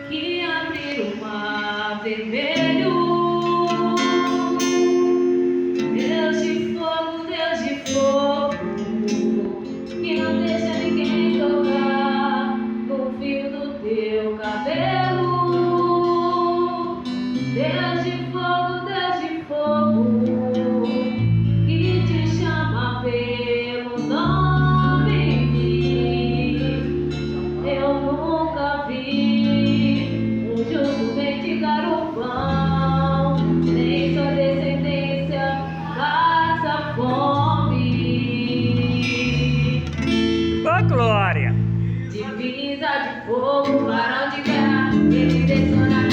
que abrir o mar vermelho. Deus de fogo, que não deixa ninguém tocar no fio do teu cabelo. Deus de fogo, que te chama pelo nome. Eu nunca vi um justo mendigar o pão, nem sua descendência passa fome. Ô glória! Divisa de fogo, varão de guerra, ele detona